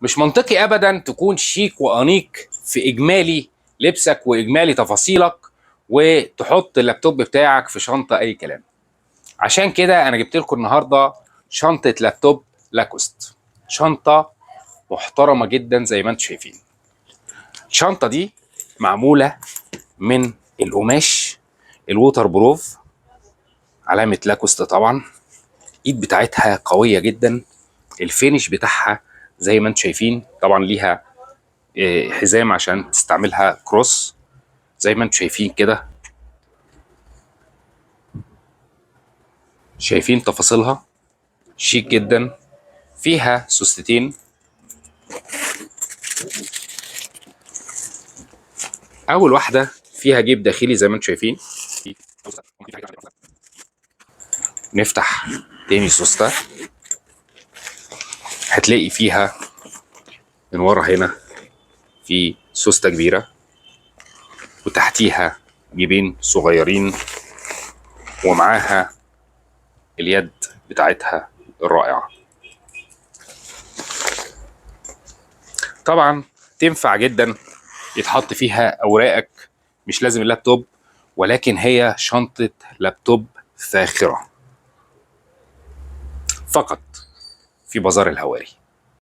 مش منطقي ابدا تكون شيك وانيق في اجمالي لبسك واجمالي تفاصيلك وتحط اللابتوب بتاعك في شنطه اي كلام. عشان كده انا جبت لكم النهارده شنطه لابتوب لاكوست، شنطه محترمه جدا زي ما انتم شايفين. الشنطه دي معموله من القماش الووتر بروف، علامه لاكوست طبعا. الايد بتاعتها قويه جدا، الفينش بتاعها زي ما انتم شايفين. طبعا ليها حزام عشان تستعملها كروس زي ما انتم شايفين كده. شايفين تفاصيلها شيك جدا. فيها سوستتين، اول واحده فيها جيب داخلي زي ما انتم شايفين. نفتح تاني سوسته، هتلاقي فيها من ورا هنا في سوسته كبيره وتحتيها جيبين صغيرين، ومعاها اليد بتاعتها الرائعه. طبعا تنفع جدا يتحط فيها اوراقك، مش لازم اللابتوب، ولكن هي شنطه لابتوب فاخره فقط في بازار الهواري.